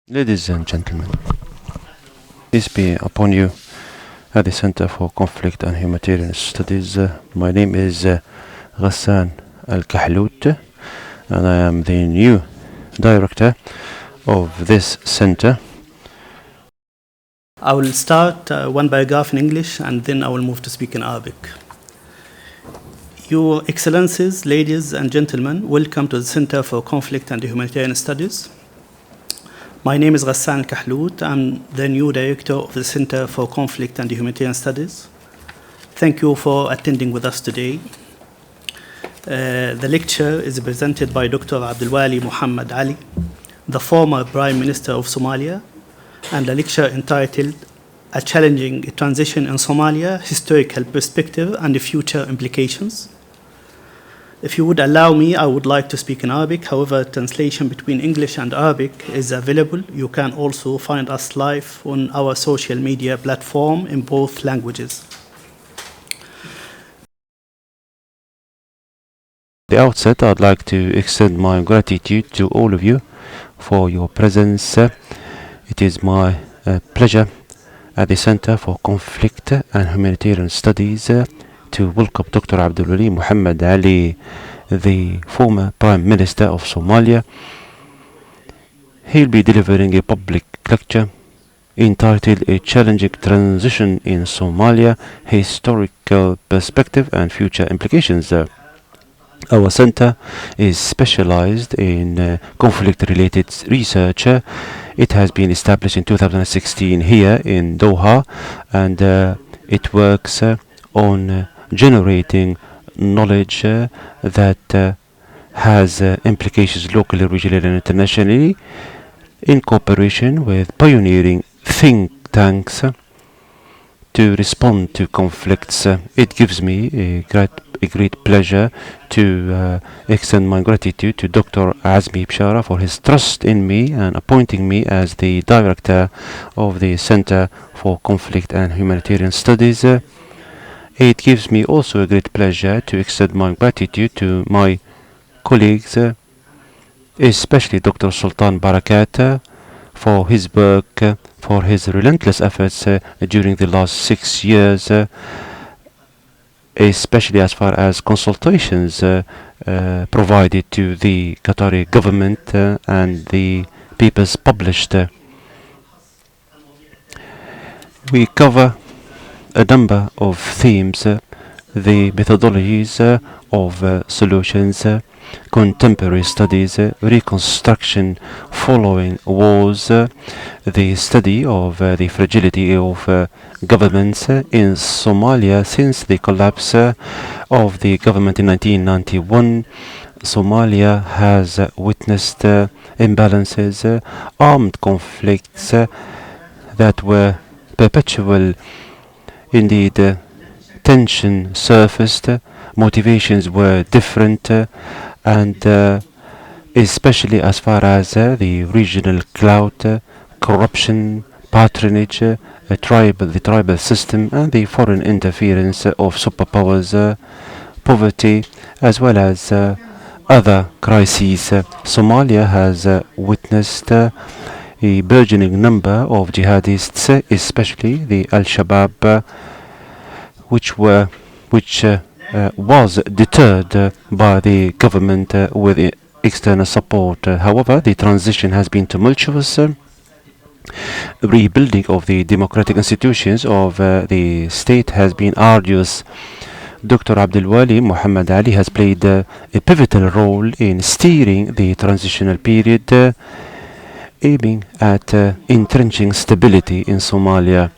Ladies and gentlemen, peace be upon you at the Center for Conflict and Humanitarian Studies. My name is Ghassan Elkahlout, and I am the new director of this center. I will start one paragraph in English and then I will move to speak in Arabic. Your Excellencies, ladies and gentlemen, welcome to the Center for Conflict and Humanitarian Studies. My name is Ghassan Elkahlout. I'm the new director of the Center for Conflict and Humanitarian Studies. Thank you for attending with us today. The lecture is presented by Dr. Abdiweli Mohamed Ali, the former Prime Minister of Somalia, and a lecture entitled A Challenging Transition in Somalia, Historical Perspective and Future Implications. If you would allow me, I would like to speak in Arabic. However, translation between English and Arabic is available. You can also find us live on our social media platform in both languages. At the outset, I'd like to extend my gratitude to all of you for your presence. It is my pleasure at the Center for Conflict and Humanitarian Studies to welcome Dr. Abdiweli Mohamed Ali, the former Prime Minister of Somalia. He'll be delivering a public lecture entitled A Challenging Transition in Somalia, Historical Perspective and Future Implications. Our center is specialized in conflict-related research. It has been established in 2016 here in Doha, and it works on generating knowledge that has implications locally, regionally, and internationally in cooperation with pioneering think tanks to respond to conflicts. It gives me a great pleasure to extend my gratitude to Dr. Azmi Bshara for his trust in me and appointing me as the director of the Center for Conflict and Humanitarian Studies. It gives me also a great pleasure to extend my gratitude to my colleagues, especially Dr. Sultan Barakat, for his work, for his relentless efforts during the last 6 years, especially as far as consultations provided to the Qatari government and the papers published. We cover a number of themes, the methodologies of solutions, contemporary studies, reconstruction following wars, the study of the fragility of governments in Somalia since the collapse of the government in 1991. Somalia has witnessed imbalances, armed conflicts that were perpetual. Indeed, tension surfaced, motivations were different, and especially as far as the regional clout, corruption, patronage, the tribal system, and the foreign interference of superpowers, poverty, as well as other crises. Somalia has witnessed a burgeoning number of jihadists, especially the Al-Shabaab, which was deterred by the government with external support. However, the transition has been tumultuous. Rebuilding of the democratic institutions of the state has been arduous. Dr. Abdiweli Mohamed Ali has played a pivotal role in steering the transitional period, aiming at entrenching stability in Somalia.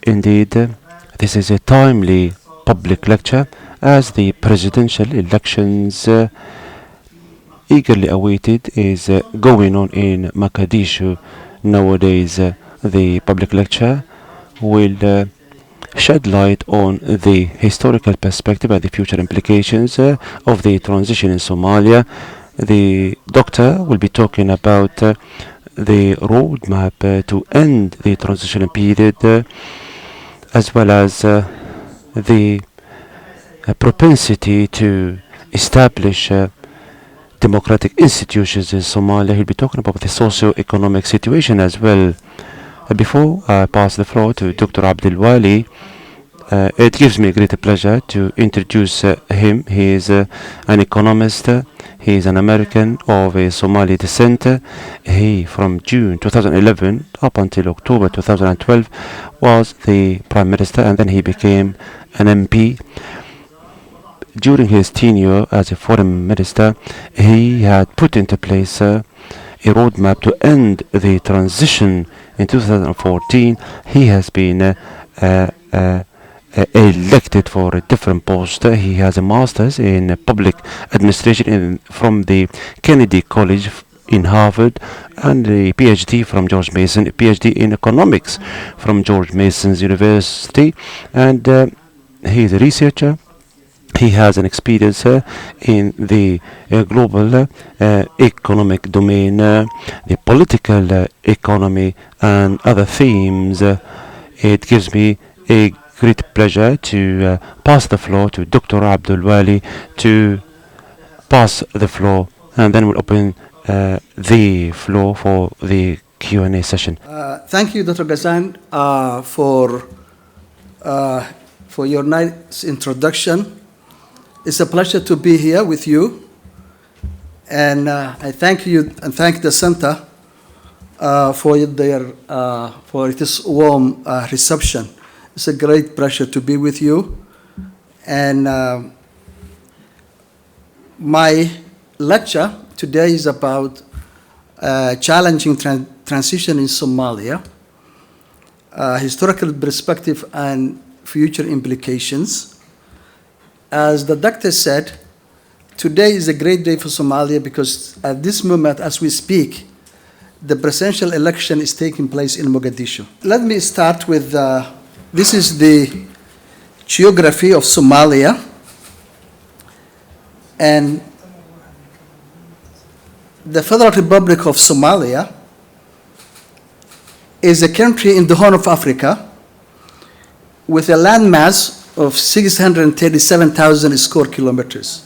Indeed, this is a timely public lecture as the presidential elections eagerly awaited is going on in Mogadishu nowadays. The public lecture will shed light on the historical perspective and the future implications of the transition in Somalia. The doctor will be talking about the roadmap to end the transitional period, as well as the propensity to establish democratic institutions in Somalia. He'll be talking about the socio-economic situation as well. Before I pass the floor to Dr. Abdiweli, it gives me great pleasure to introduce him. He is an economist. He is an American of a Somali descent. He, from June 2011 up until October 2012, was the Prime Minister, and then he became an MP. During his tenure as a foreign minister, he had put into place a roadmap to end the transition. In 2014, he has been elected for a different post. He has a master's in public administration from the Kennedy College in Harvard, and a PhD from George Mason, a PhD in economics from George Mason's University, and he is a researcher. He has an experience in the global economic domain, the political economy, and other themes. It gives me a great pleasure to pass the floor to Dr. Abdiweli to pass the floor, and then we'll open the floor for the Q&A session. Thank you, Dr. Ghassan, for your nice introduction. It's a pleasure to be here with you, and I thank you and thank the center for this warm reception. It's a great pleasure to be with you, and my lecture today is about challenging transition in Somalia, historical perspective and future implications. As the doctor said, today is a great day for Somalia because at this moment, as we speak, the presidential election is taking place in Mogadishu. Let me start with, this is the geography of Somalia. And the Federal Republic of Somalia is a country in the Horn of Africa with a landmass of 637,000 square kilometers.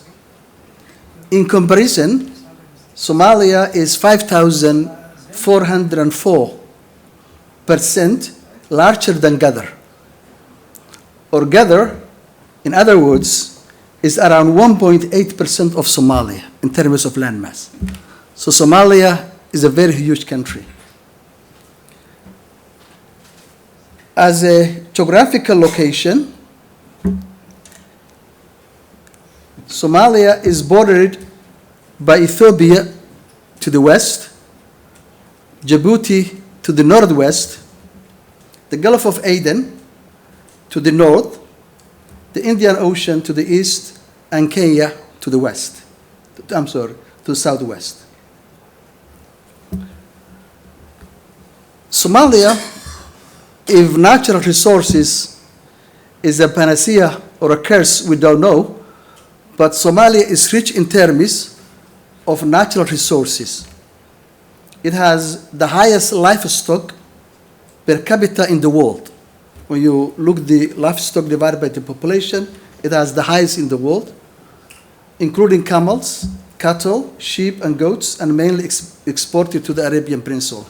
In comparison, Somalia is 5,404% larger than Ghana. Or Ghana, in other words, is around 1.8% of Somalia in terms of landmass. So Somalia is a very huge country. As a geographical location, Somalia is bordered by Ethiopia to the west, Djibouti to the northwest, the Gulf of Aden to the north, the Indian Ocean to the east, and Kenya to the west. To the southwest. Somalia, if natural resources is a panacea or a curse, we don't know, but Somalia is rich in terms of natural resources. It has the highest livestock per capita in the world. When you look at the livestock divided by the population, it has the highest in the world, including camels, cattle, sheep, and goats, and mainly exported to the Arabian Peninsula.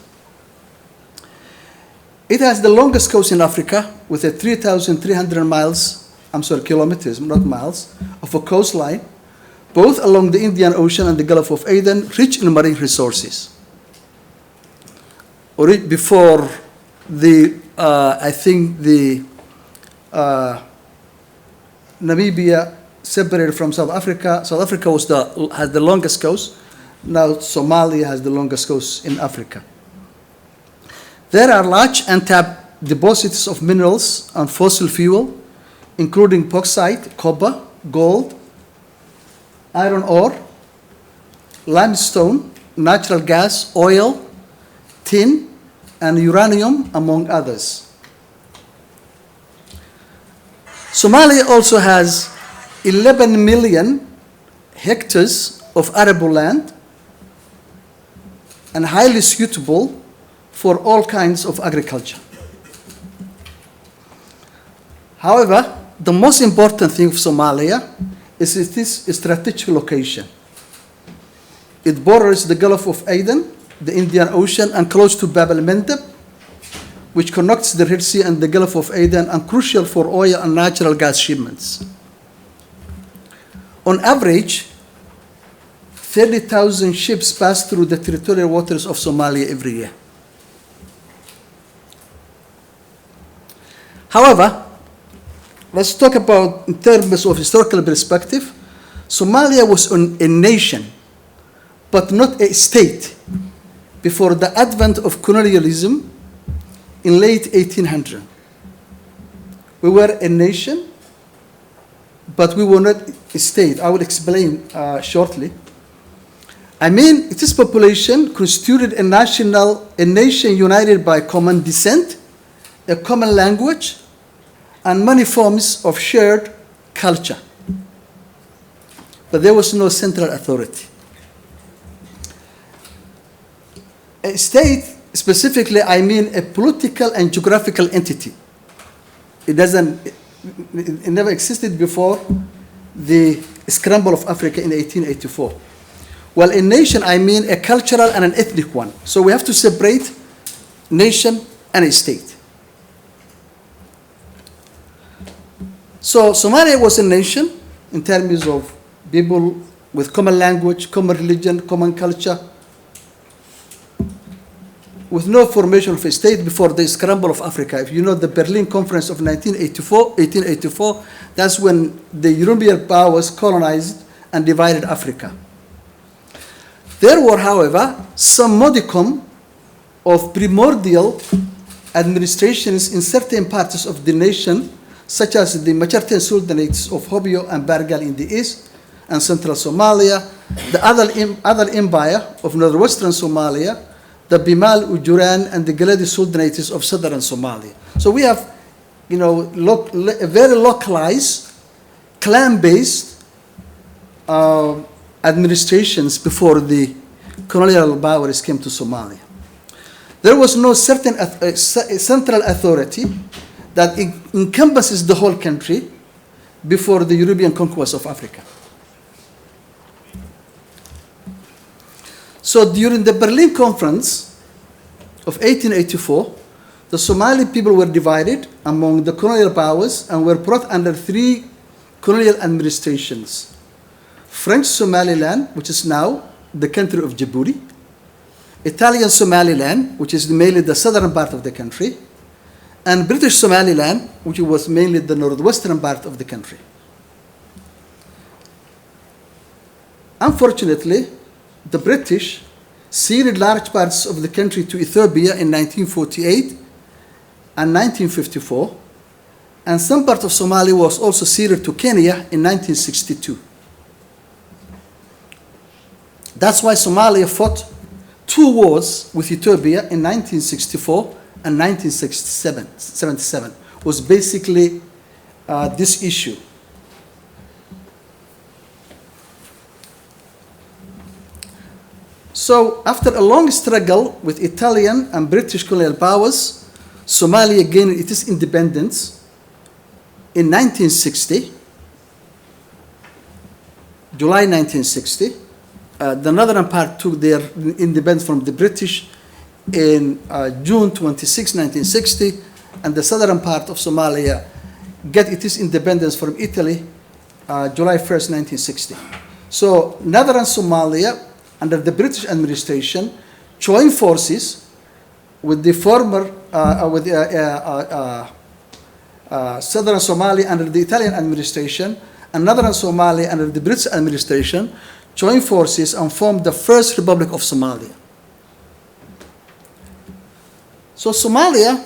It has the longest coast in Africa with a 3,300 kilometers, not miles, of a coastline, both along the Indian Ocean and the Gulf of Aden, rich in marine resources. Before Namibia separated from South Africa. South Africa has the longest coast. Now Somalia has the longest coast in Africa. There are large untapped deposits of minerals and fossil fuel, including bauxite, copper, gold, iron ore, limestone, natural gas, oil, tin, and uranium, among others. Somalia also has 11 million hectares of arable land and highly suitable for all kinds of agriculture. However, the most important thing of Somalia is its strategic location. It borders the Gulf of Aden, the Indian Ocean, and close to Bab el-Mandeb, which connects the Red Sea and the Gulf of Aden and crucial for oil and natural gas shipments. On average, 30,000 ships pass through the territorial waters of Somalia every year. However, let's talk about in terms of historical perspective. Somalia was a nation, but not a state, before the advent of colonialism in late 1800. We were a nation, but we were not a state. I will explain shortly. I mean, its population constituted a nation united by common descent, a common language, and many forms of shared culture. But there was no central authority. A state, specifically, I mean a political and geographical entity. It never existed before the scramble of Africa in 1884. Well, a nation, I mean a cultural and an ethnic one. So we have to separate nation and a state. So Somalia was a nation in terms of people with common language, common religion, common culture, with no formation of a state before the scramble of Africa. If you know the Berlin Conference of 1884, that's when the European powers colonized and divided Africa. There were, however, some modicum of primordial administrations in certain parts of the nation, such as the Majartan Sultanates of Hobyo and Bargal in the east and central Somalia, the other empire of northwestern Somalia, the Bimal, Ujuran, and the Galadi Sultanates of southern Somalia. So we have, a very localized, clan-based administrations before the colonial powers came to Somalia. There was no certain central authority that encompasses the whole country before the European conquest of Africa. So during the Berlin Conference of 1884, the Somali people were divided among the colonial powers and were brought under three colonial administrations: French Somaliland, which is now the country of Djibouti; Italian Somaliland, which is mainly the southern part of the country; and British Somaliland, which was mainly the northwestern part of the country. Unfortunately, the British ceded large parts of the country to Ethiopia in 1948 and 1954, and some part of Somalia was also ceded to Kenya in 1962. That's why Somalia fought two wars with Ethiopia in 1964 and 1977, was basically this issue. So after a long struggle with Italian and British colonial powers, Somalia gained its independence in 1960, July 1960. The northern part took their independence from the British in June 26, 1960, and the southern part of Somalia got its independence from Italy July 1st, 1960. So northern Somalia, under the British administration, joined forces with the former, southern Somalia under the Italian administration, and northern Somalia under the British administration, joined forces and formed the first Republic of Somalia. So Somalia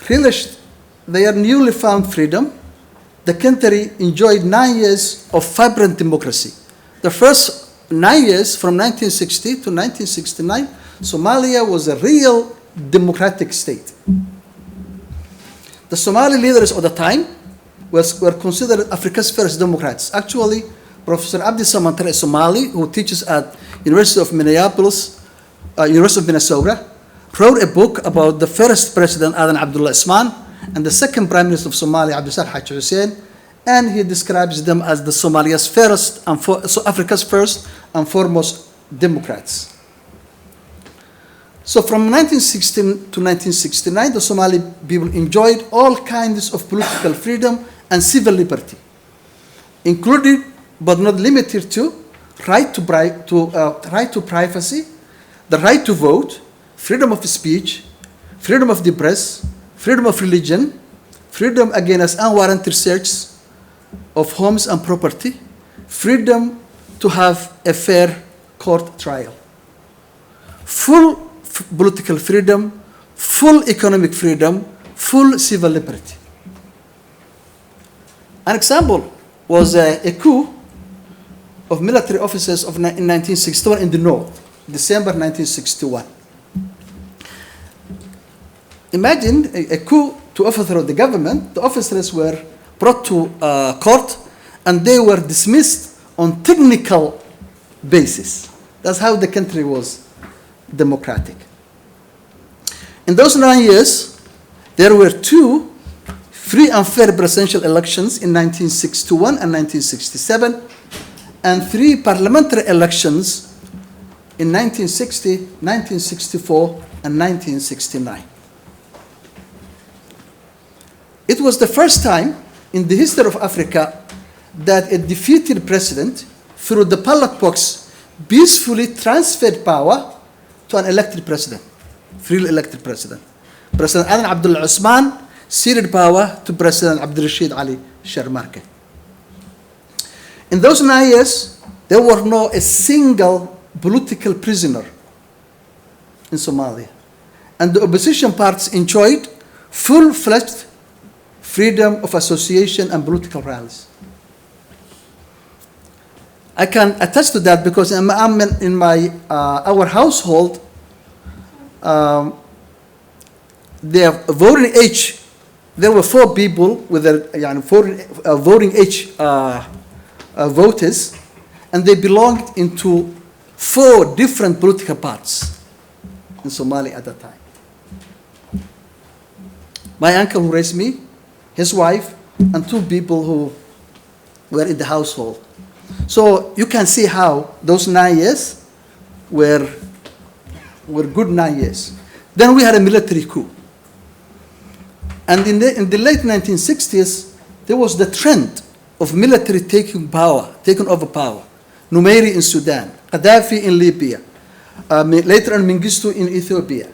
relished their newly found freedom. The country enjoyed 9 years of vibrant democracy. The first 9 years, from 1960 to 1969, Somalia was a real democratic state. The Somali leaders of the time were considered Africa's first democrats. Actually, Professor Abdiweli, a Somali who teaches at University of Minneapolis, University of Minnesota, wrote a book about the first president, Adan Abdullah Isman, and the second prime minister of Somalia, Abdullah Haj Hussein, and he describes them as the Somalia's first and so Africa's first and foremost democrats. So from 1916 to 1969, the Somali people enjoyed all kinds of political freedom and civil liberty, including but not limited to right to privacy, the right to vote, freedom of speech, freedom of the press, freedom of religion, freedom against unwarranted search of homes and property, freedom to have a fair court trial, full political freedom, full economic freedom, full civil liberty. An example was a coup of military officers in 1961 in the north, December 1961. Imagine a coup to overthrow the government. The officers were brought to court and they were dismissed on technical basis. That's how the country was democratic. In those 9 years, there were 2 free and fair presidential elections in 1961 and 1967, and 3 parliamentary elections in 1960, 1964, and 1969. It was the first time in the history of Africa that a defeated president, through the ballot box, peacefully transferred power to an elected president, freely elected president. President Adan Abdullah Usman ceded power to President Abdirashid Ali Sharmarke. In those 9 years, there were not a single political prisoner in Somalia, and the opposition parties enjoyed full-fledged freedom of association and political rallies. I can attest to that because in our household, their voting age, there were 4 people with a voting age voters, and they belonged into 4 different political parties in Somalia at that time. My uncle who raised me, his wife, and 2 people who were in the household. So you can see how those 9 years were good 9 years. Then we had a military coup. And in the late 1960s, there was the trend of military taking over power. Numeiri in Sudan, Gaddafi in Libya, later on Mengistu in Ethiopia,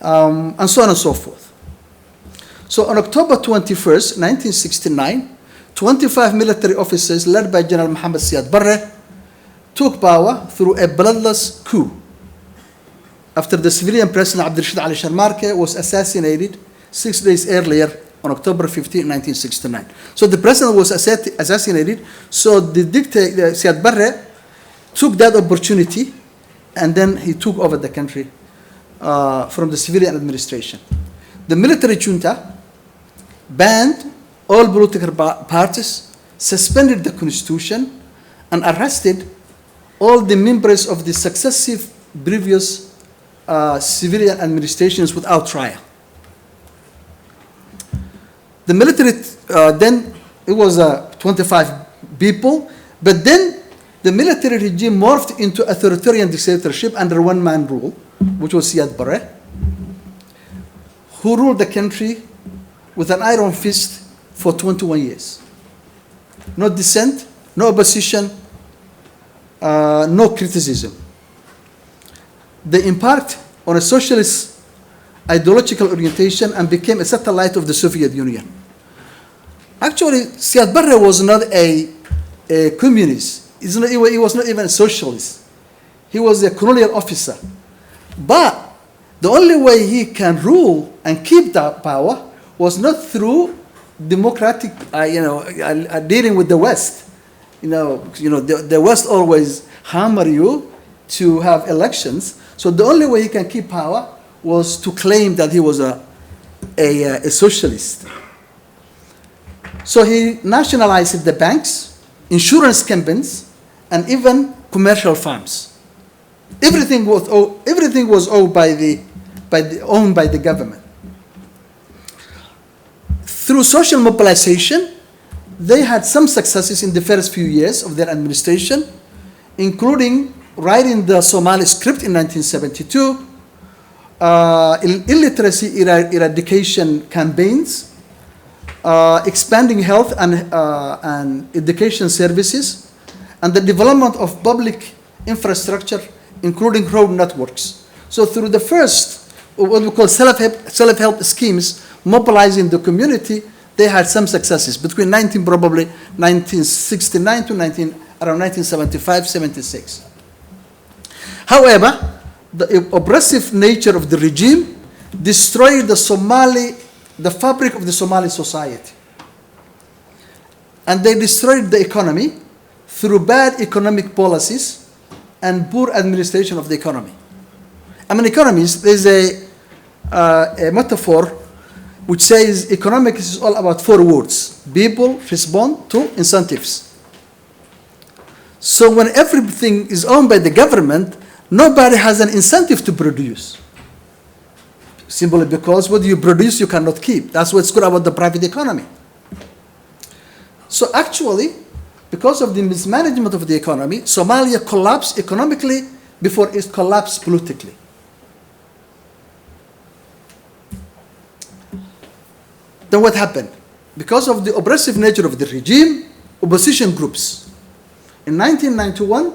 and so on and so forth. So on October 21st, 1969, 25 military officers led by General Mohamed took power through a bloodless coup after the civilian president Abdirashid Ali Sharmarke was assassinated 6 days earlier on October 15, 1969. So the president was assassinated, so the dictator Siad Barre took that opportunity and then he took over the country from the civilian administration. The military junta banned all political parties, suspended the constitution, and arrested all the members of the successive previous civilian administrations without trial. The military, then it was 25 people, but then the military regime morphed into authoritarian dictatorship under one-man rule, which was Siad Barre, who ruled the country with an iron fist for 21 years. No dissent, no opposition, no criticism. They embarked on a socialist ideological orientation and became a satellite of the Soviet Union. Actually, Siad Barre was not a communist. He was not even a socialist. He was a colonial officer. But the only way he can rule and keep that power was not through democratic, dealing with the West. The West always hammer you to have elections. So the only way he can keep power was to claim that he was a socialist. So he nationalized the banks, insurance companies, and even commercial farms. Everything was owned by the government. Through social mobilization they had some successes in the first few years of their administration, including writing the Somali script in 1972, illiteracy eradication campaigns, expanding health and education services, and the development of public infrastructure, including road networks. So through the first, what we call self-help schemes, mobilizing the community, they had some successes between 1969 to around 1975, 76. However, the oppressive nature of the regime destroyed the fabric of the Somali society. And they destroyed the economy through bad economic policies and poor administration of the economy. I'm an economist. There's a metaphor which says economics is all about 4 words. People respond to incentives. So when everything is owned by the government, nobody has an incentive to produce. Simply because what you produce you cannot keep. That's what's good about the private economy. So actually, because of the mismanagement of the economy, Somalia collapsed economically before it collapsed politically. Then what happened? Because of the oppressive nature of the regime, opposition groups. In 1991,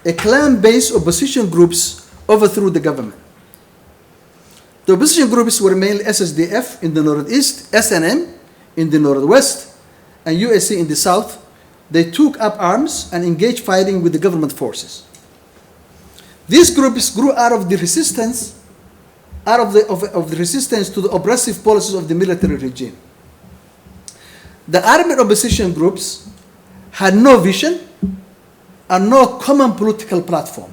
a clan-based opposition groups overthrew the government. The opposition groups were mainly SSDF in the northeast, SNM in the northwest, and USC in the south. They took up arms and engaged fighting with the government forces. These groups grew out of the resistance, of the resistance to the oppressive policies of the military regime. The armed opposition groups had no vision and no common political platform,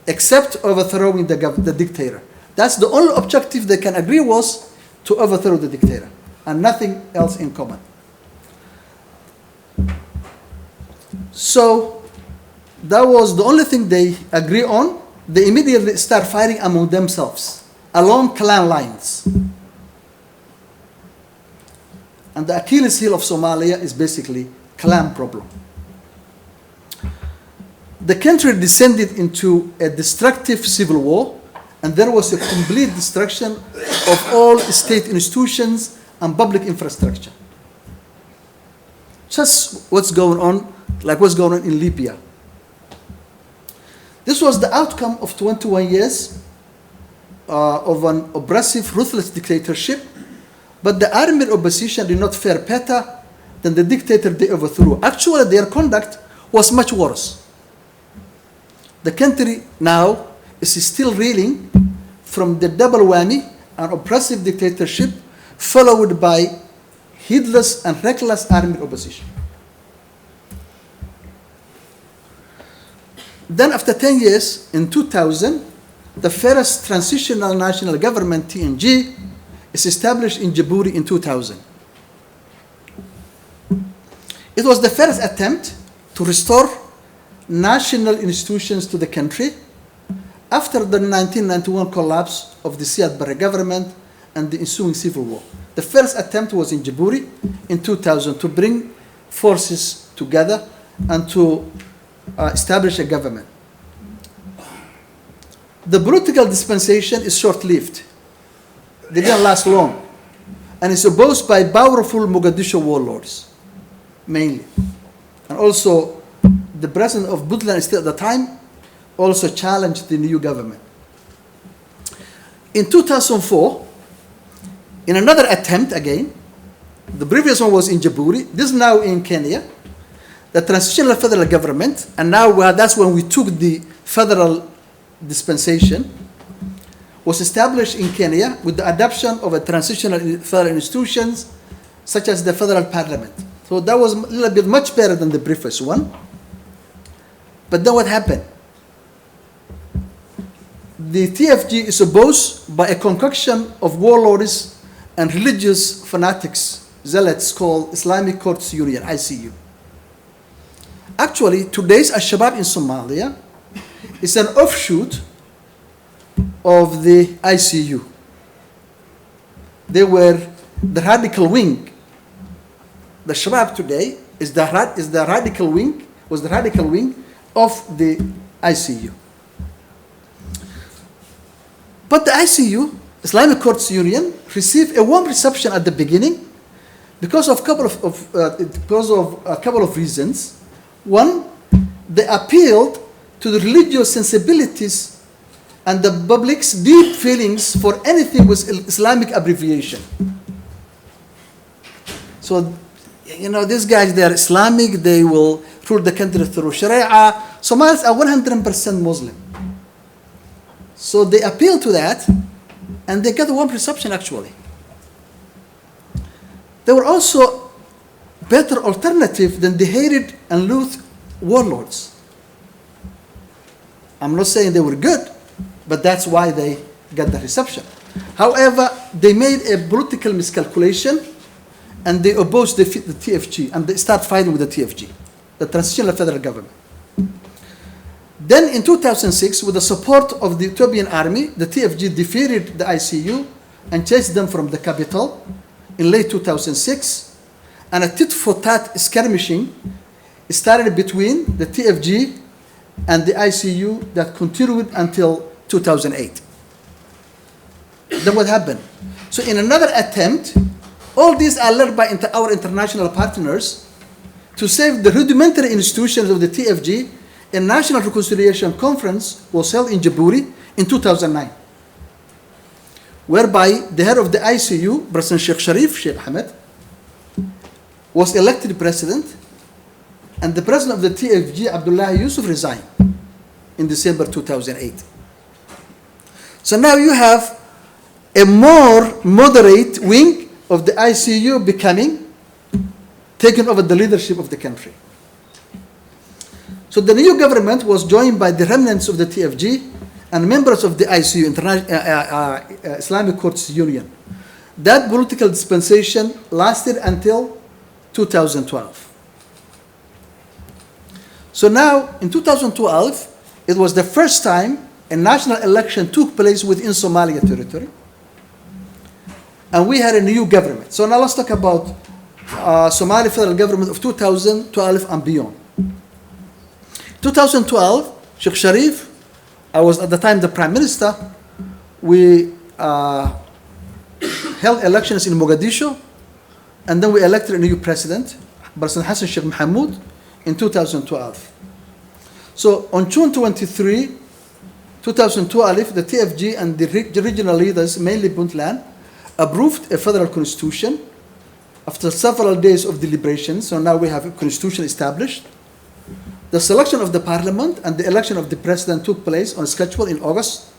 except overthrowing the dictator. That's the only objective they can agree was to overthrow the dictator, and nothing else in common. So that was the only thing they agree on. They immediately start fighting among themselves, along clan lines. And the Achilles heel of Somalia is basically clan problem. The country descended into a destructive civil war, and there was a complete destruction of all state institutions and public infrastructure. Just what's going on, like what's going on in Libya. This was the outcome of 21 years of an oppressive, ruthless dictatorship, but the armed opposition did not fare better than the dictator they overthrew. Actually, their conduct was much worse. The country now is still reeling from the double whammy, an oppressive dictatorship followed by heedless and reckless armed opposition. Then after 10 years, in 2000, the first transitional national government, TNG, is established in Djibouti in 2000. It was the first attempt to restore national institutions to the country after the 1991 collapse of the Siad Barre government and the ensuing civil war. The first attempt was in Djibouti in 2000 to bring forces together and to establish a government. The political dispensation is short-lived. They didn't last long. And it's opposed by powerful Mogadishu warlords, mainly. And also, the president of Puntland still at the time also challenged the new government. In 2004, in another attempt again, the previous one was in Djibouti, this is now in Kenya, the transitional federal government, and now that's when we took the federal dispensation, was established in Kenya with the adoption of a transitional federal institutions such as the federal parliament. So that was a little bit much better than the previous one. But then what happened? The TFG is opposed by a concoction of warlords and religious fanatics, zealots called Islamic Courts Union, ICU. Actually, today's Al-Shabaab in Somalia is an offshoot of the ICU. They were the radical wing the Shabab today is the radical wing, was the radical wing of the ICU. But the ICU, Islamic Courts Union, received a warm reception at the beginning because of a couple of reasons. One, they appealed to the religious sensibilities and the public's deep feelings for anything with Islamic abbreviation. So, you know, these guys, they are Islamic, they will rule the country through Sharia. Somalis are 100% Muslim. So they appealed to that, and they got a warm reception actually. They were also better alternative than the hated and loathed warlords. I'm not saying they were good, but that's why they got the reception. However, they made a political miscalculation, and they opposed the TFG, and they started fighting with the TFG, the Transitional Federal Government. Then in 2006, with the support of the Ethiopian army, the TFG defeated the ICU and chased them from the capital in late 2006, and a tit-for-tat skirmishing started between the TFG and the ICU that continued until 2008. Then what happened? So in another attempt, all these are led by our international partners to save the rudimentary institutions of the TFG. A National Reconciliation Conference was held in Djibouti in 2009, whereby the head of the ICU, President Sheikh Mohamed, was elected president, and the president of the TFG, Abdiweli Yusuf, resigned in December 2008. So now you have a more moderate wing of the ICU taking over the leadership of the country. So the new government was joined by the remnants of the TFG and members of the ICU, Islamic Courts Union. That political dispensation lasted until 2012. So now, in 2012, it was the first time a national election took place within Somalia territory, and we had a new government. So now let's talk about Somali federal government of 2012 and beyond. 2012, Sheikh Sharif, I was at the time the prime minister, we held elections in Mogadishu, and then we elected a new president, President Hassan Sheikh Mohamed, in 2012. So on June 23, 2012, the TFG and the regional leaders, mainly Puntland, approved a federal constitution after several days of deliberations. So now we have a constitution established. The selection of the parliament and the election of the president took place on schedule in August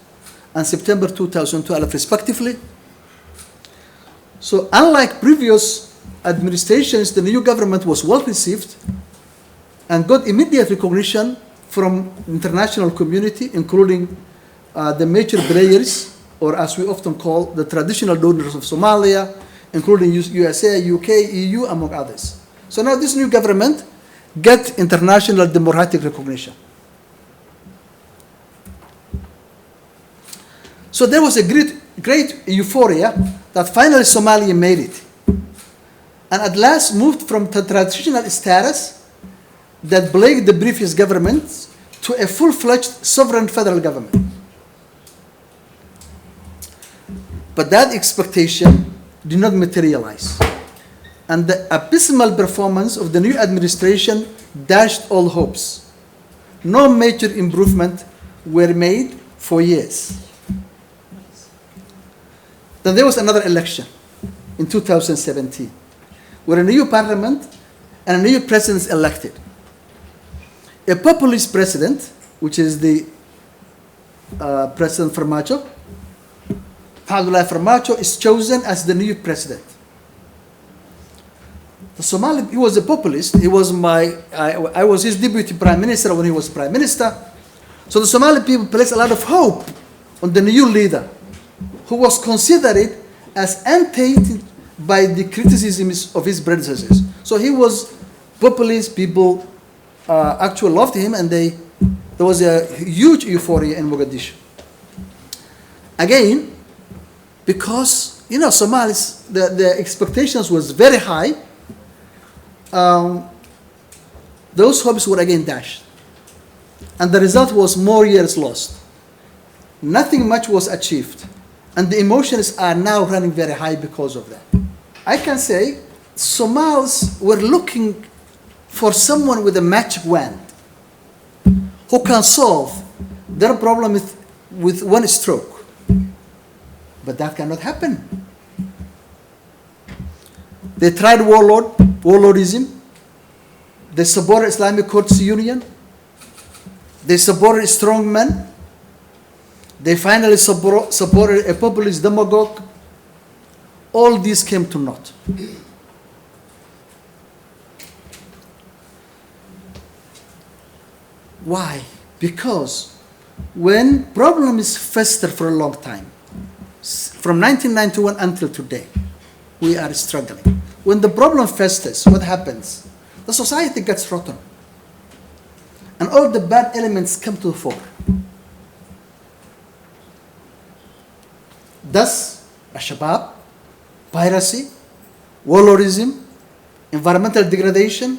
and September 2012 respectively. So unlike previous administrations, the new government was well received and got immediate recognition from international community, including the major players, or as we often call the traditional donors of Somalia, including USA, UK, EU, among others. So now this new government get international democratic recognition. So there was a great euphoria that finally Somalia made it, and at last moved from the transitional status that plagued the previous government to a full-fledged sovereign federal government. But that expectation did not materialize, and the abysmal performance of the new administration dashed all hopes. No major improvement were made for years. Then there was another election in 2017, where a new parliament and a new president is elected. A populist president, which is the President Farmajo, Abdiweli Farmajo, is chosen as the new president. The Somali, he was a populist. He was I was his deputy prime minister when he was prime minister. So the Somali people placed a lot of hope on the new leader, who was considered as untainted by the criticisms of his predecessors. So he was populist. People actually loved him, and there was a huge euphoria in Mogadishu. Again, because Somalis, the expectations was very high, those hopes were again dashed. And the result was more years lost. Nothing much was achieved. And the emotions are now running very high because of that. I can say Somalis were looking for someone with a magic wand who can solve their problem with one stroke. But that cannot happen. They tried warlordism. They supported Islamic Courts Union. They supported strongmen. They finally supported a populist demagogue. All these came to naught. Why? Because when problems fester for a long time, from 1991 until today, we are struggling. When the problem festers, what happens? The society gets rotten. And all the bad elements come to the fore. Thus, al-Shabaab, piracy, warlordism, environmental degradation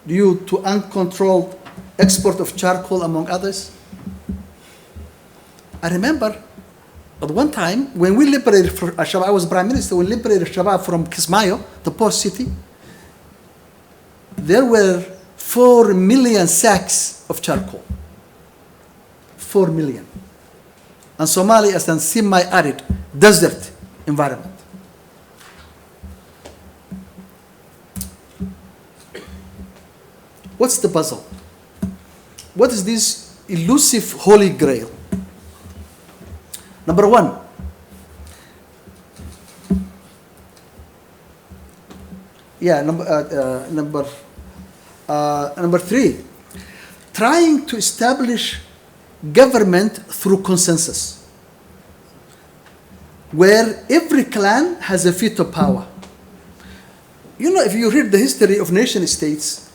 due to uncontrolled export of charcoal, among others. I remember at one time when we liberated al-Shabaab, I was prime minister, we liberated al-Shabaab from Kismayo, the port city. There were 4 million sacks of charcoal. 4 million. And Somalia is a semi-arid desert environment. What's the puzzle? What is this elusive holy grail? Number one, number three, trying to establish government through consensus, where every clan has a veto power. You know, if you read the history of nation states,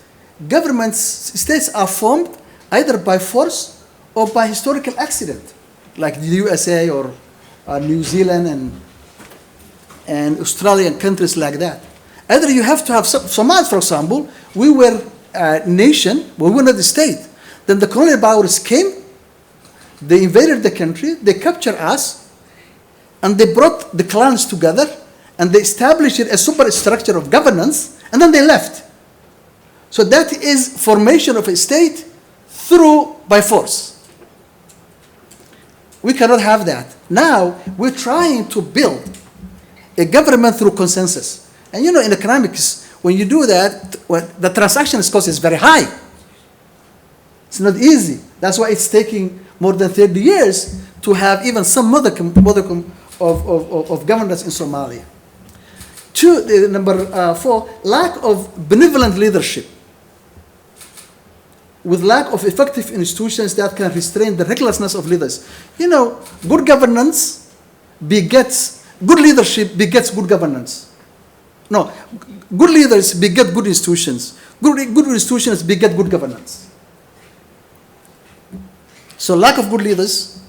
states are formed either by force or by historical accident, like the USA or New Zealand and Australian countries like that. Either you have to have Somalia, for example, we were a nation, but we were not a state. Then the colonial powers came, they invaded the country, they captured us, and they brought the clans together, and they established a superstructure of governance, and then they left. So that is formation of a state by force. We cannot have that. Now, we're trying to build a government through consensus. And you know, in economics, when you do that, the transaction cost is very high. It's not easy. That's why it's taking more than 30 years to have even some modicum of governance in Somalia. Number 4, lack of benevolent leadership. With lack of effective institutions that can restrain the recklessness of leaders. You know, good governance begets, good leadership begets good governance. No, good leaders beget good institutions. Good institutions beget good governance. So lack of good leaders,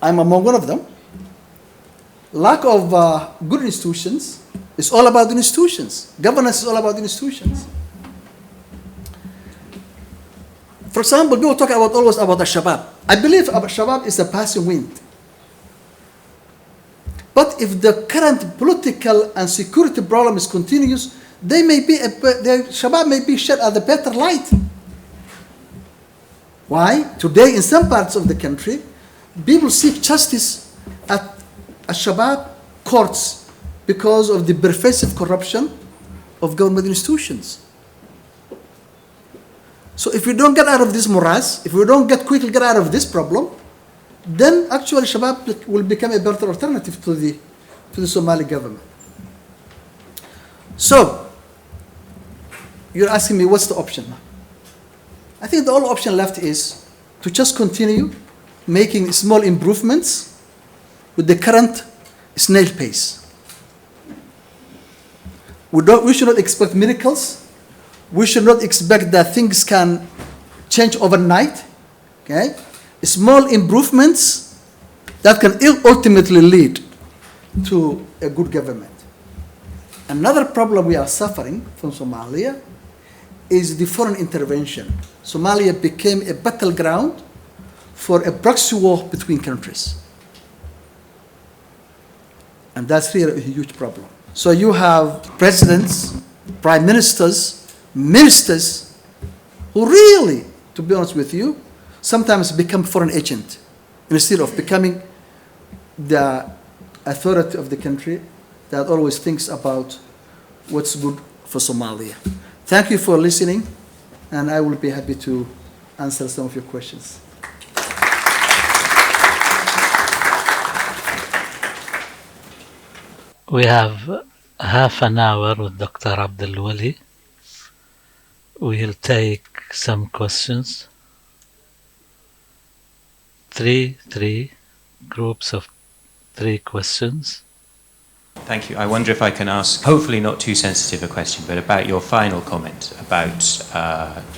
I'm among one of them. Lack of good institutions is all about the institutions. Governance is all about the institutions. For example, people talk always about al-Shabaab. I believe al-Shabaab is a passing wind. But if the current political and security problems continues, the Shabaab may be shed at a better light. Why? Today, in some parts of the country, people seek justice at al-Shabaab courts because of the pervasive corruption of government institutions. So if we don't get out of this morass, if we don't quickly get out of this problem, then actually Shabaab will become a better alternative to the Somali government. So, you're asking me what's the option? I think the only option left is to just continue making small improvements with the current snail pace. We should not expect miracles. We should not expect that things can change overnight. Okay? Small improvements that can ultimately lead to a good government. Another problem we are suffering from Somalia is the foreign intervention. Somalia became a battleground for a proxy war between countries. And that's really a huge problem. So you have presidents, prime ministers, ministers, who really, to be honest with you, sometimes become foreign agent instead of becoming the authority of the country that always thinks about what's good for Somalia. Thank you for listening, and I will be happy to answer some of your questions. We have half an hour with Dr. Abdiweli. We'll take some questions. Three groups of 3 questions. Thank you. I wonder if I can ask, hopefully not too sensitive a question, but about your final comment about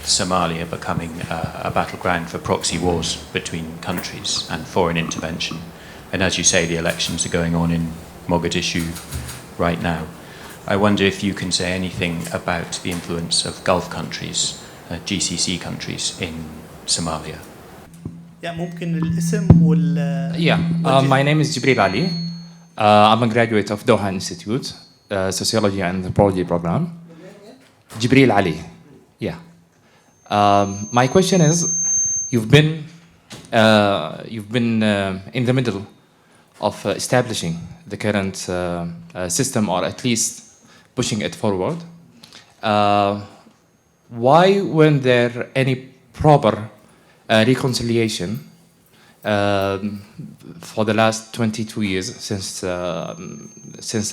Somalia becoming a battleground for proxy wars between countries and foreign intervention. And as you say, the elections are going on in Mogadishu right now. I wonder if you can say anything about the influence of Gulf countries, GCC countries in Somalia. ممكن الاسم My name is Jibril Ali. I'm a graduate of Doha Institute, Sociology and Anthropology program. Jibril Ali. Yeah. My question is, you've been in the middle of establishing the current system, or at least pushing it forward. Why weren't there any proper reconciliation for the last 22 years since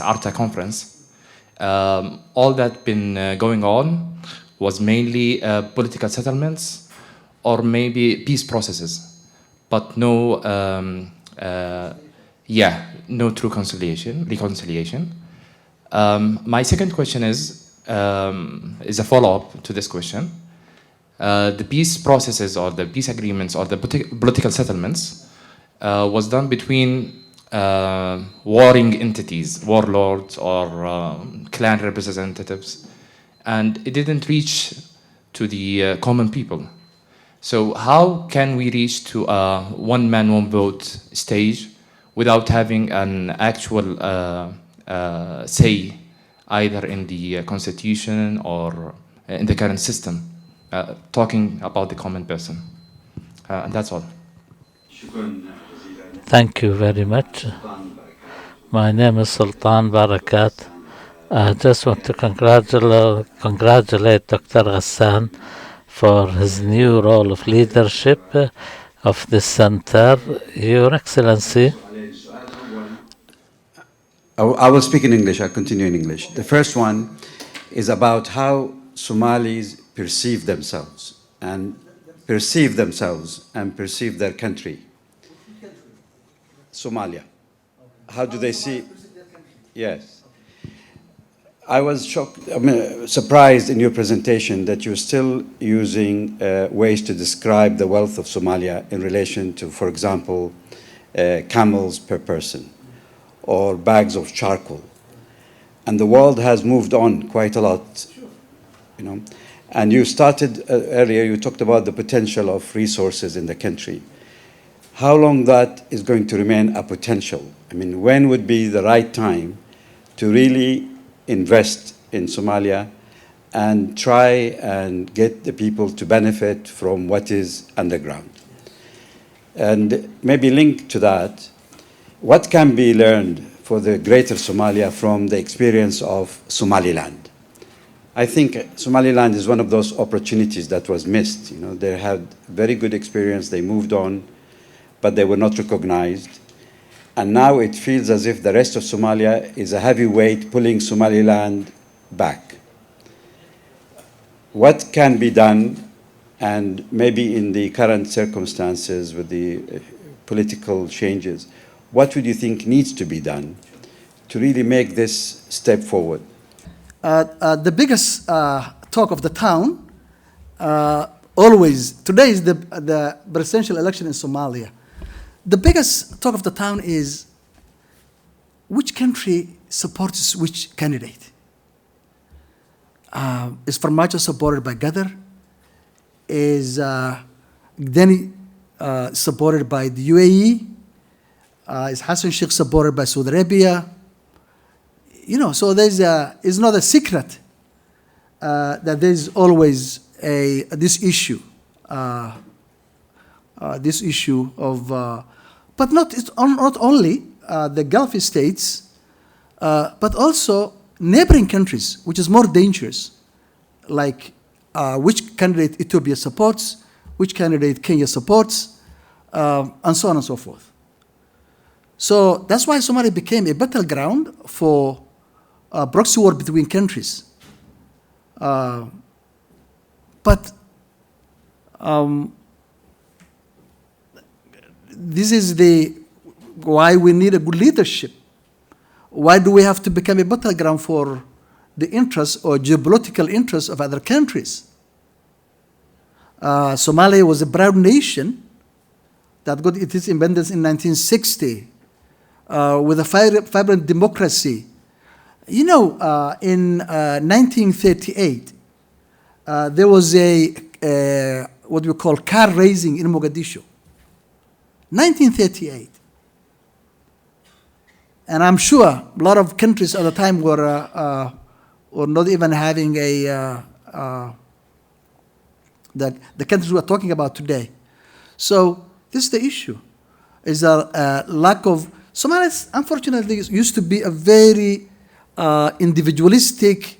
ARTA conference? All that been going on was mainly political settlements or maybe peace processes, but no true reconciliation. My second question is a follow-up to this question. The peace processes or the peace agreements or the political settlements was done between warring entities, warlords or clan representatives, and it didn't reach to the common people. So how can we reach to a one-man, one-vote stage without having an actual say either in the constitution or in the current system, talking about the common person? And that's all. Thank you very much. My name is Sultan Barakat. I just want to congratulate Dr. Ghassan for his new role of leadership of this center. Your Excellency. I will speak in English. I'll continue in English. The first one is about how Somalis perceive themselves and perceive their country. Somalia. How do they see? Yes. I was surprised in your presentation that you're still using ways to describe the wealth of Somalia in relation to, for example, camels per person or bags of charcoal. And the world has moved on quite a lot, you know. And you started earlier, you talked about the potential of resources in the country. How long that is going to remain a potential? I mean, when would be the right time to really invest in Somalia and try and get the people to benefit from what is underground? And maybe linked to that, what can be learned for the greater Somalia from the experience of Somaliland? I think Somaliland is one of those opportunities that was missed. You know, they had very good experience, they moved on, but they were not recognized. And now it feels as if the rest of Somalia is a heavy weight pulling Somaliland back. What can be done, and maybe in the current circumstances with the political changes, what would you think needs to be done to really make this step forward? The biggest talk of the town always, today is the presidential election in Somalia. The biggest talk of the town is which country supports which candidate. is Farmajo supported by Qatar? Is Gdeni supported by the UAE? Is Hassan Sheikh supported by Saudi Arabia? You know, so it's not a secret that there's always this issue of, but not only the Gulf states, but also neighboring countries, which is more dangerous, like which candidate Ethiopia supports, which candidate Kenya supports, and so on and so forth. So that's why Somalia became a battleground for proxy war between countries. But this is why we need a good leadership. Why do we have to become a battleground for the interests or geopolitical interests of other countries? Somalia was a proud nation that got its independence in 1960 with a vibrant democracy. You know, in 1938, there was what we call car racing in Mogadishu. 1938. And I'm sure a lot of countries at the time were not even having the countries we're talking about today. So this is the issue, is a lack of, Somalia unfortunately used to be a very individualistic,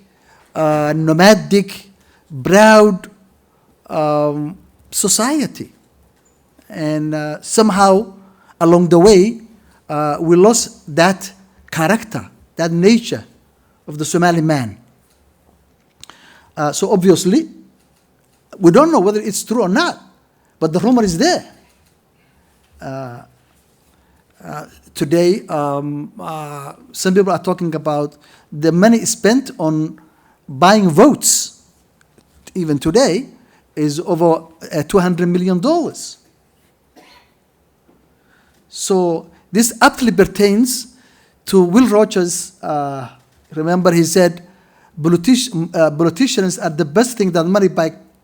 nomadic, proud society. And somehow along the way, we lost that character, that nature of the Somali man. So obviously, we don't know whether it's true or not, but the rumor is there. Today, some people are talking about the money spent on buying votes, even today, is over $200 million. So this aptly pertains to Will Rogers. Remember, he said, politicians are the best thing that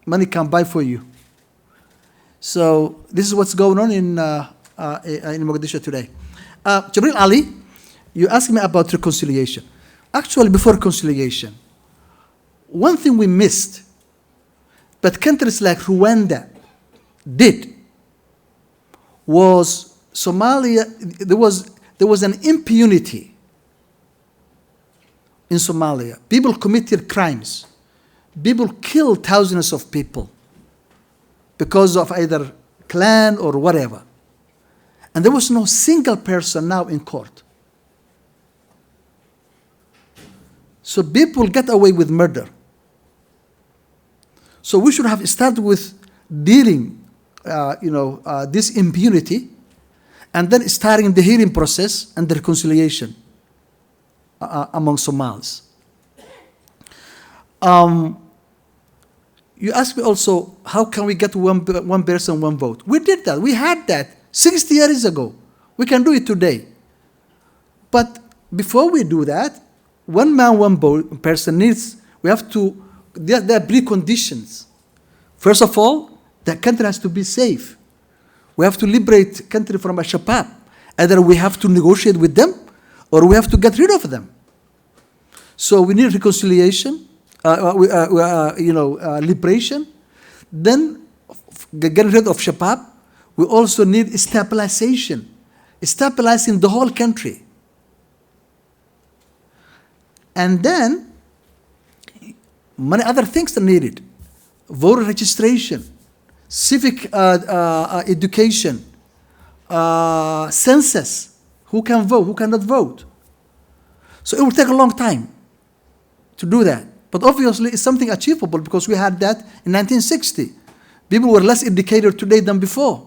money can buy for you. So this is what's going on in Mogadishu today. Jibril Ali, you asked me about reconciliation. Actually, before reconciliation, one thing we missed, but countries like Rwanda did, was Somalia. There was an impunity in Somalia. People committed crimes. People killed thousands of people because of either clan or whatever. And there was no single person now in court. So people get away with murder. So we should have started with dealing, this impunity, and then starting the hearing process and the reconciliation among Somalis. You asked me also, how can we get one person, one vote? We did that. We had that 60 years ago. We can do it today. But before we do that, one man, one person we have to, there are preconditions. First of all, the country has to be safe. We have to liberate the country from Al-Shabaab. Either we have to negotiate with them or we have to get rid of them. So we need reconciliation, liberation. Then getting rid of Shabaab. We also need stabilization, stabilizing the whole country. And then many other things are needed. Voter registration, civic education, census, who can vote, who cannot vote. So it will take a long time to do that. But obviously it's something achievable because we had that in 1960. People were less educated today than before.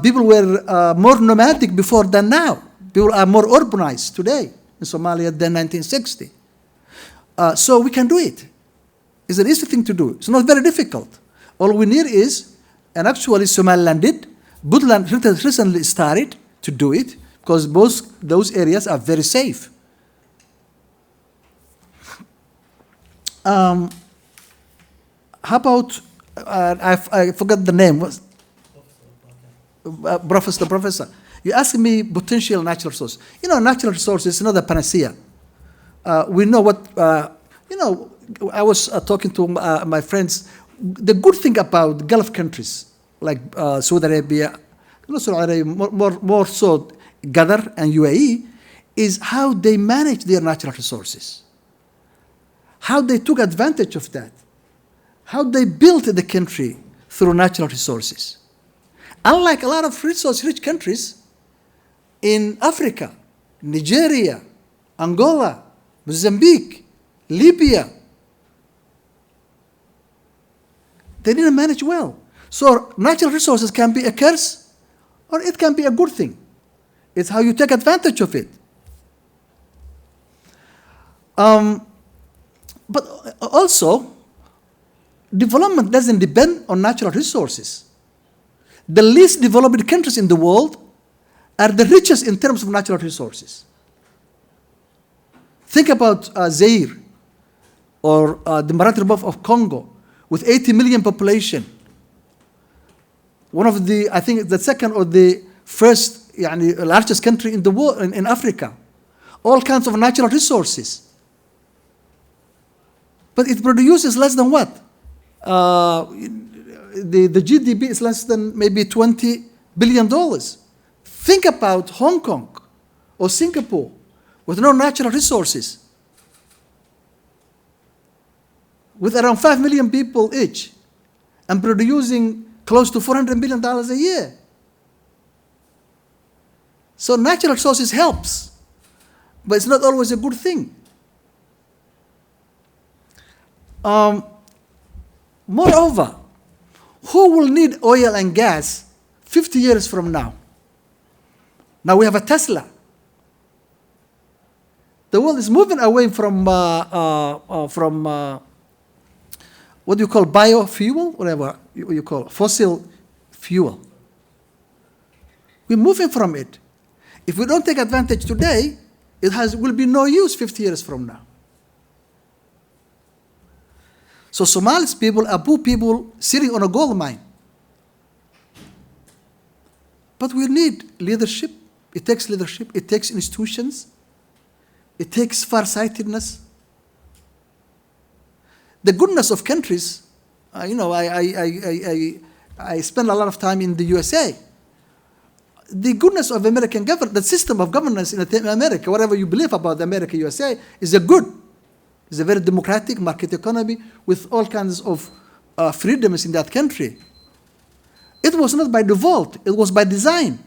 People were more nomadic before than now. People are more urbanized today in Somalia than 1960. So we can do it. It's an easy thing to do. It's not very difficult. All we need is, and actually Somaliland did, Puntland recently started to do it because both those areas are very safe. How about, I forgot the name, Professor. You asked me potential natural resource. Natural resource is not a panacea. We know what, I was talking to my friends. The good thing about Gulf countries, like Saudi Arabia, more so Qatar and UAE, is how they manage their natural resources, how they took advantage of that, how they built the country through natural resources. Unlike a lot of resource-rich countries in Africa, Nigeria, Angola, Mozambique, Libya, they didn't manage well. So natural resources can be a curse or it can be a good thing. It's how you take advantage of it. But also, development doesn't depend on natural resources. The least developed countries in the world are the richest in terms of natural resources. Think about Zaire or the Democratic Republic of Congo with 80 million population. One of the, I think the second or the first largest country in the world, in Africa. All kinds of natural resources. But it produces less than what? The GDP is less than maybe $20 billion. Think about Hong Kong or Singapore with no natural resources, with around 5 million people each, and producing close to $400 million a year. So natural resources helps, but it's not always a good thing. Moreover, who will need oil and gas 50 years from now? Now we have a Tesla. The world is moving away from what do you call biofuel, whatever you call fossil fuel. We're moving from it. If we don't take advantage today, it will be no use 50 years from now. So Somalis people are poor people sitting on a gold mine. But we need leadership. It takes leadership. It takes institutions. It takes farsightedness. The goodness of countries, I spend a lot of time in the USA. The goodness of American government, the system of governance in America, whatever you believe about America, USA, is a good. It's a very democratic market economy with all kinds of freedoms in that country. It was not by default, it was by design.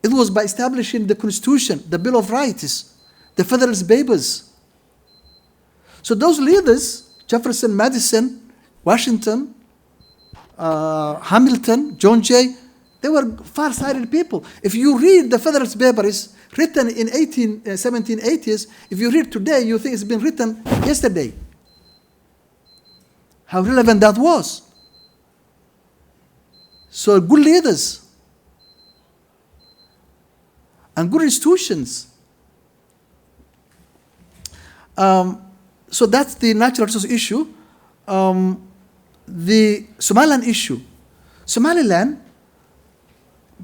It was by establishing the Constitution, the Bill of Rights, the Federalist Papers. So those leaders, Jefferson, Madison, Washington, Hamilton, John Jay, they were far-sighted people. If you read the Federalist Papers written in 1780s, if you read today, you think it's been written yesterday. How relevant that was. So good leaders and good institutions. So that's the natural resource issue. The Somaliland issue. Somaliland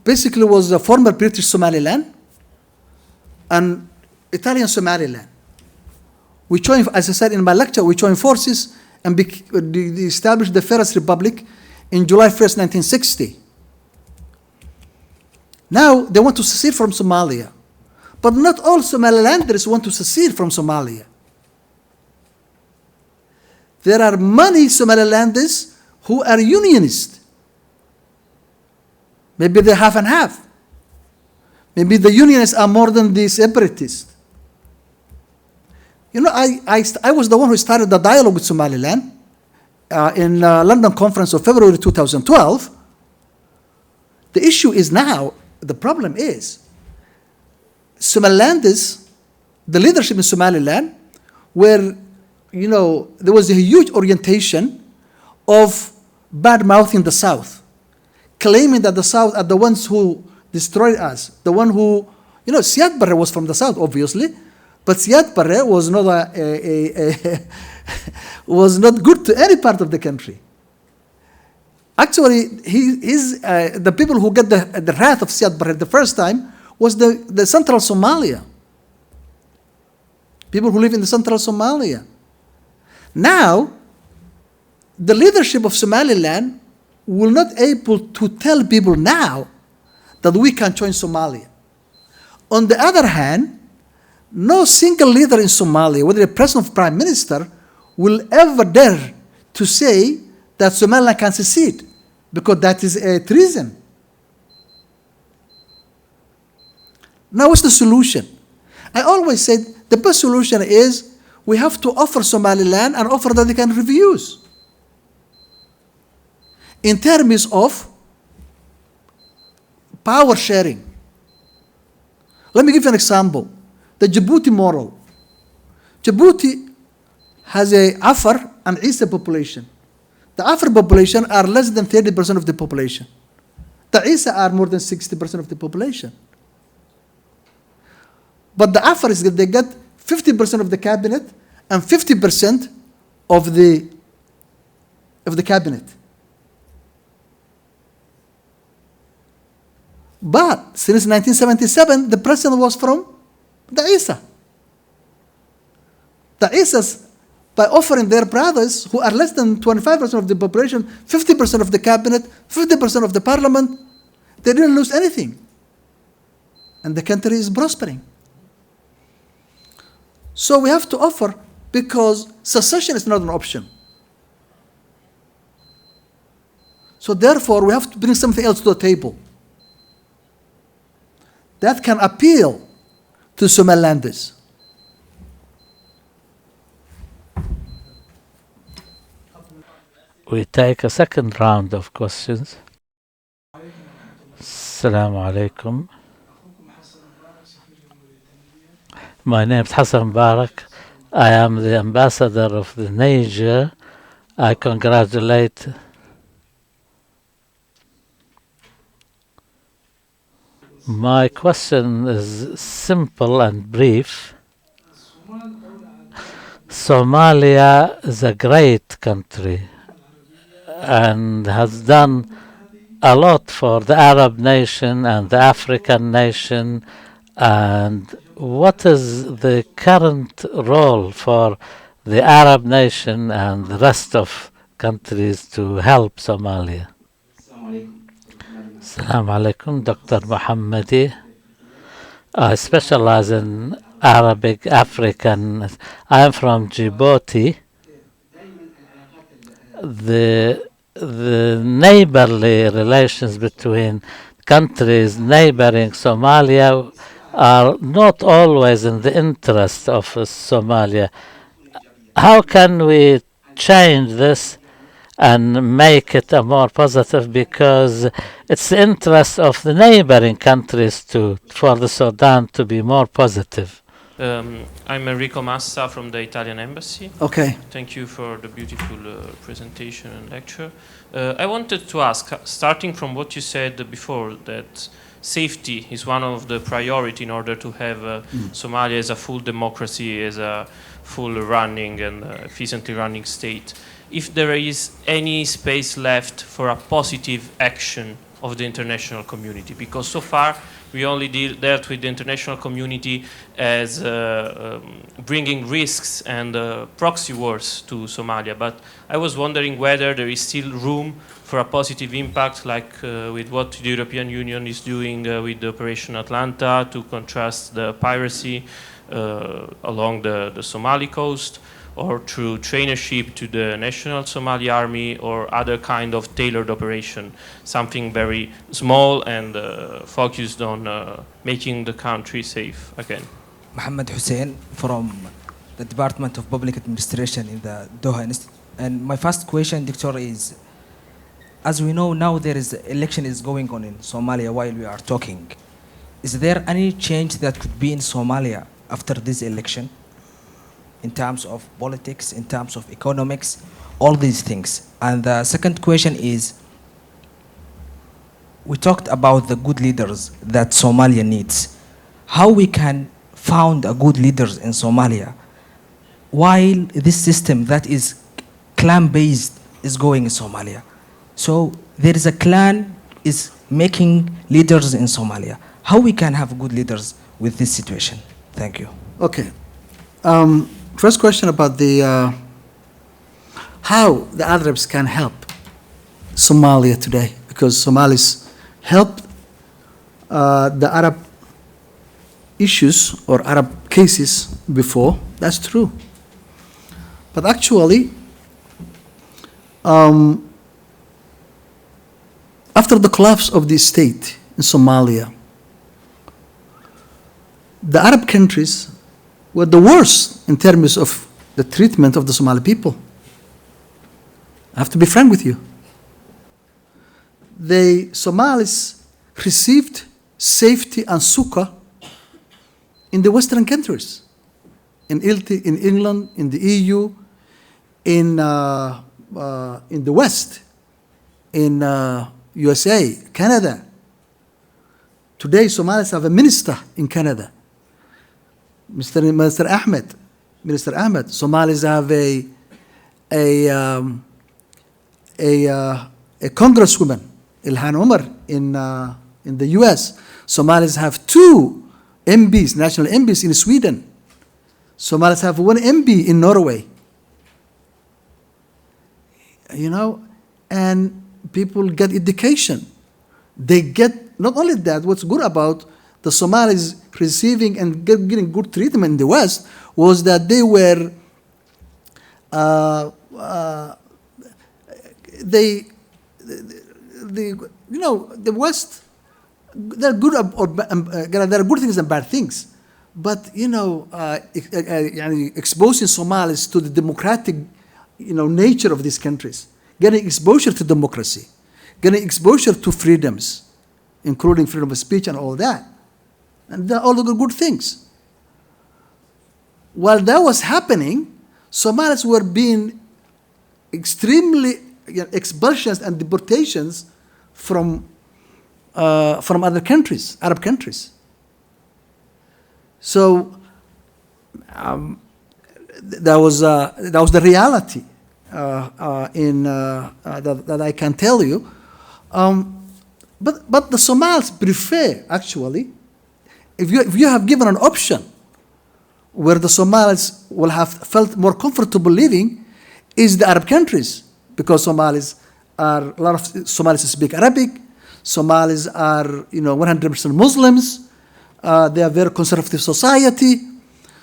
basically was the former British Somaliland and Italian Somaliland. We joined, as I said in my lecture, we joined forces and established the First Republic in July 1st, 1960. Now they want to secede from Somalia. But not all Somalilanders want to secede from Somalia. There are many Somalilanders who are unionist. Maybe they're half and half. Maybe the unionists are more than the separatists. You know, I was the one who started the dialogue with Somaliland in London conference of February 2012. The issue is now, the problem is, Somalilanders, the leadership in Somaliland, were, you know, there was a huge orientation of bad-mouthing the South, claiming that the South are the ones who destroyed us, the one who, you know, Siad Barre was from the South, obviously, But Siad Barre was not was not good to any part of the country. Actually, the people who get the wrath of Siad Barre the first time was the central Somalia. People who live in the central Somalia. Now, the leadership of Somaliland will not able to tell people now that we can join Somalia. On the other hand, no single leader in Somalia, whether a president or prime minister, will ever dare to say that Somaliland can secede, because that is a treason. Now, what's the solution? I always said the best solution is we have to offer Somaliland an offer that they can refuse. In terms of power sharing. Let me give you an example. The Djibouti model. Djibouti has a Afar and Isa population. The Afar population are less than 30% of the population. The Isa are more than 60% of the population. But the Afar is they get 50% of the cabinet and 50% of the cabinet. But since 1977, the president was from the Isa. The Isas, by offering their brothers, who are less than 25% of the population, 50% of the cabinet, 50% of the parliament, they didn't lose anything. And the country is prospering. So we have to offer, because secession is not an option. So therefore, we have to bring something else to the table that can appeal to Somalilanders. We take a second round of questions. Assalamu alaikum. My name is Hassan Barak. I am the ambassador of the Niger. I congratulate my question is simple and brief. Somalia is a great country and has done a lot for the Arab nation and the African nation. And what is the current role for the Arab nation and the rest of countries to help Somalia? Assalamu alaikum, Dr. Mohamed. I specialize in Arabic, African. I am from Djibouti. The neighborly relations between countries neighboring Somalia are not always in the interest of Somalia. How can we change this and make it a more positive, because it's the interest of the neighboring countries for the Sudan to be more positive? I'm Enrico Massa from the Italian Embassy. Okay. Thank you for the beautiful presentation and lecture. I wanted to ask, starting from what you said before, that safety is one of the priority in order to have Somalia as a full democracy, as a full running and efficiently running state. If there is any space left for a positive action of the international community, because so far we only dealt with the international community as bringing risks and proxy wars to Somalia. But I was wondering whether there is still room for a positive impact, like with what the European Union is doing with the Operation Atlanta to contrast the piracy along the Somali coast, or through traineeship to the National Somali Army, or other kind of tailored operation, something very small and focused on making the country safe again. Mohamed Hussein from the Department of Public Administration in the Doha Institute. And my first question, Doctor, is, as we know now there is election is going on in Somalia while we are talking. Is there any change that could be in Somalia after this election? In terms of politics, in terms of economics, all these things. And the second question is, we talked about the good leaders that Somalia needs. How we can found a good leaders in Somalia, while this system that is clan-based is going in Somalia. So there is a clan is making leaders in Somalia. How we can have good leaders with this situation? Thank you. Okay. First question about the how the Arabs can help Somalia today, because Somalis helped the Arab issues or Arab cases before. That's true. But actually, after the collapse of the state in Somalia, the Arab countries were the worst in terms of the treatment of the Somali people. I have to be frank with you. The Somalis received safety and succor in the Western countries, in England, in the EU, in the West, in USA, Canada. Today, Somalis have a minister in Canada, Minister Ahmed. Somalis have a congresswoman, Ilhan Omar, in the US. Somalis have 2 MPs, national MPs in Sweden. Somalis have 1 MP in Norway. You know, and people get education. They get, not only that, what's good about the Somalis receiving and getting good treatment in the West was that they were, the West, there are good there are good things and bad things, but exposing Somalis to the democratic, nature of these countries, getting exposure to democracy, getting exposure to freedoms, including freedom of speech and all that, and they're all the good things. While that was happening, Somalis were being extremely expulsions and deportations from other countries, Arab countries. So that was the reality that I can tell you. But the Somalis prefer, actually, if you have given an option where the Somalis will have felt more comfortable living, is the Arab countries, because a lot of Somalis speak Arabic. Somalis are 100% Muslims. They are very conservative society,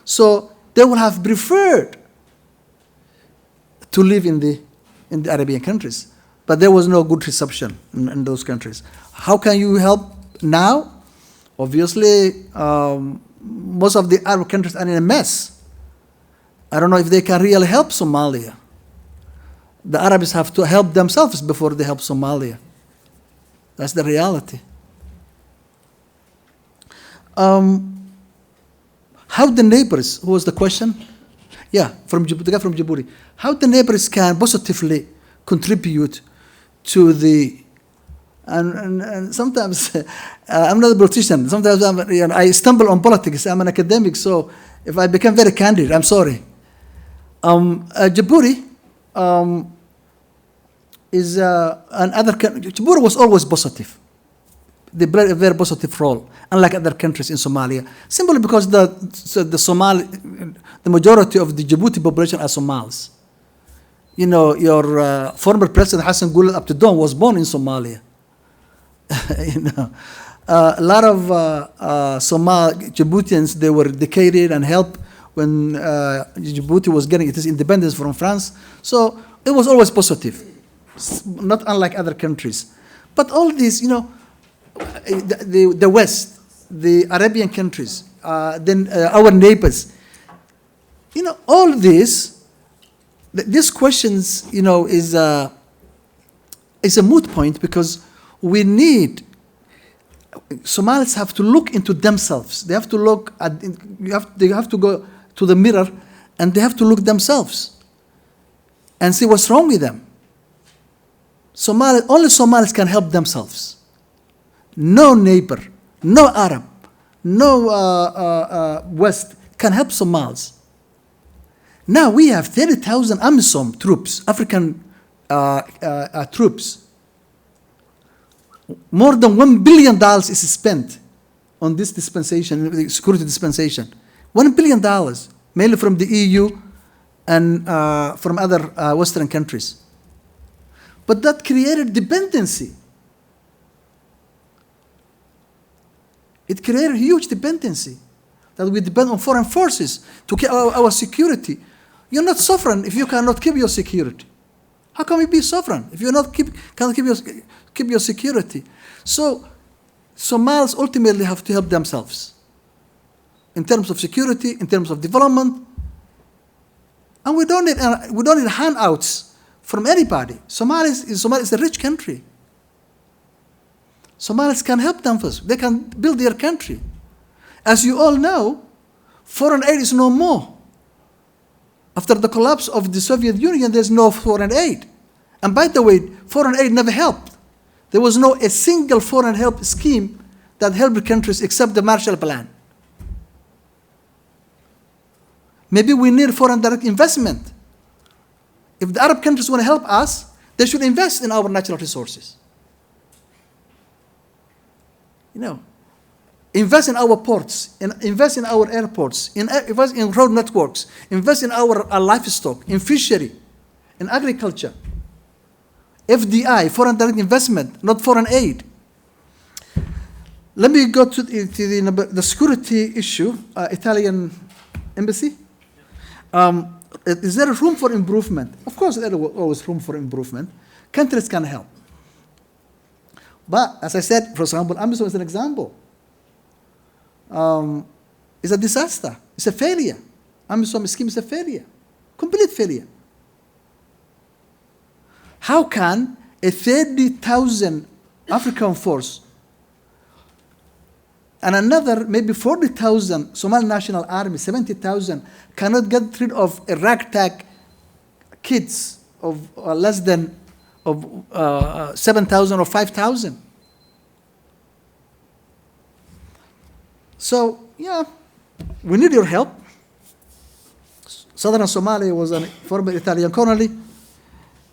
so they would have preferred to live in the Arabian countries. But there was no good reception in those countries. How can you help now? Obviously, most of the Arab countries are in a mess. I don't know if they can really help Somalia. The Arabs have to help themselves before they help Somalia. That's the reality. How the neighbors, who was the question? Yeah, the guy from Djibouti. How the neighbors can positively contribute to the, and sometimes I'm not a politician. Sometimes I stumble on politics. I'm an academic, so if I become very candid, I'm sorry. Djibouti is another country. Djibouti was always positive. They played a very positive role, unlike other countries in Somalia, simply because the majority of the Djibouti population are Somalis. Your former president Hassan Guled Abdiweli was born in Somalia. A lot of Djiboutians, they were educated and helped when Djibouti was getting its independence from France. So it was always positive, not unlike other countries. But all these, the West, the Arabian countries, then our neighbors, all these questions, is a moot point, because we need, Somalis have to look into themselves. They have to look at, they have to go to the mirror and they have to look themselves and see what's wrong with them. Only Somalis can help themselves. No neighbor, no Arab, no West can help Somalis. Now we have 30,000 AMISOM troops, African troops. More than $1 billion is spent on this dispensation, security dispensation. $1 billion, mainly from the EU and from other Western countries. But that created dependency. It created huge dependency that we depend on foreign forces to keep our security. You're not sovereign if you cannot keep your security. How can we be sovereign if you cannot keep your security? So Somalis ultimately have to help themselves in terms of security, in terms of development, and we don't need handouts from anybody. Somalia is a rich country. Somalis can help themselves. They can build their country. As you all know, foreign aid is no more. After the collapse of the Soviet Union, there's no foreign aid. And by the way, foreign aid never helped. There was no a single foreign help scheme that helped countries except the Marshall Plan. Maybe we need foreign direct investment. If the Arab countries want to help us, they should invest in our natural resources. Invest in our ports, invest in our airports, invest in road networks, invest in our livestock, in fishery, in agriculture. FDI, foreign direct investment, not foreign aid. Let me go to the security issue, Italian embassy. Is there room for improvement? Of course, there is always room for improvement. Countries can help. But, as I said, for example, AMISOM is an example. It's a disaster. It's a failure. AMISOM scheme is a failure. Complete failure. How can a 30,000 African force and another maybe 40,000 Somali National Army, 70,000, cannot get rid of a ragtag kids of less than 7,000 or 5,000? So, yeah, we need your help. Southern Somalia was a former Italian colony.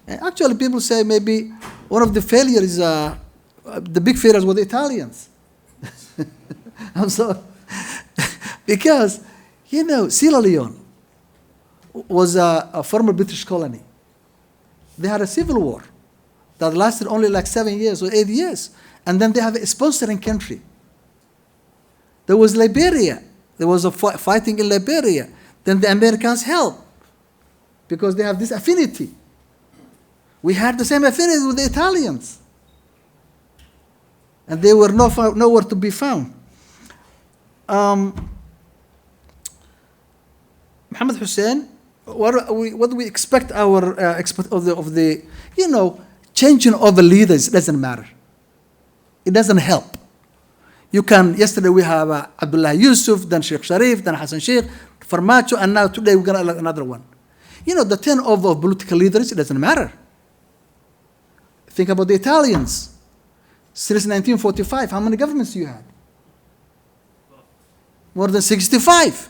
And actually, people say maybe one of the failures, the big failures were the Italians. I'm sorry. Because, Sierra Leone was a former British colony. They had a civil war that lasted only like 7 years or 8 years. And then they have a sponsoring country. There was Liberia. There was a fighting in Liberia. Then the Americans helped because they have this affinity. We had the same affinity with the Italians. And they were nowhere to be found. Mohamed Hussein, what do we expect of the changing of the leaders doesn't matter. It doesn't help. Yesterday we have Abdullah Yusuf, then Sheikh Sharif, then Hassan Sheikh, Farmacho, and now today we're going to elect another one. The turnover of political leaders, it doesn't matter. Think about the Italians. Since 1945, how many governments you had? More than 65.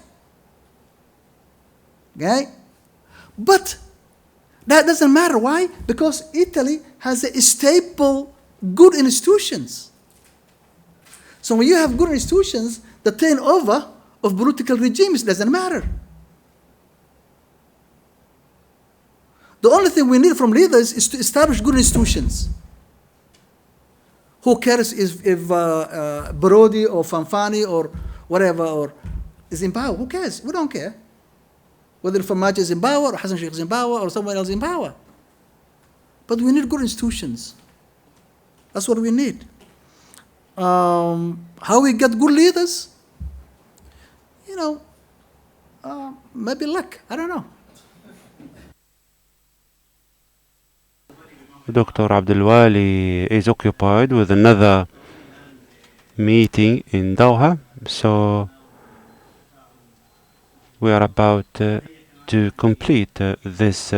Okay? But that doesn't matter. Why? Because Italy has a stable, good institutions. So when you have good institutions, the turnover of political regimes doesn't matter. The only thing we need from leaders is to establish good institutions. Who cares if Barodi or Fanfani or whatever is in power? Who cares? We don't care. Whether Farmajo is in power or Hassan Sheikh is in power or someone else in power. But we need good institutions. That's what we need. How we get good leaders? Maybe luck. I don't know. Dr. Abdiweli is occupied with another meeting in Doha, so we are about to complete this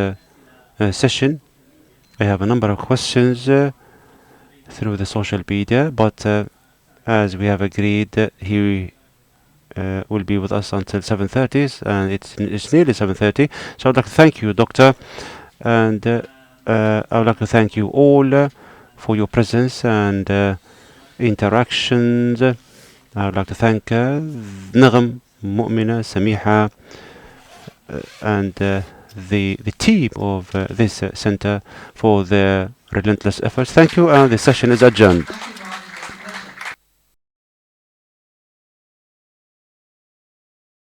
session. I have a number of questions through the social media, but as we have agreed, he will be with us until 7:30, and it's nearly 7:30. So I'd like to thank you, Doctor, and I would like to thank you all for your presence and interactions. I would like to thank Nagam, Mu'mina, Samiha, and the team of this center for their relentless efforts. Thank you, and the session is adjourned.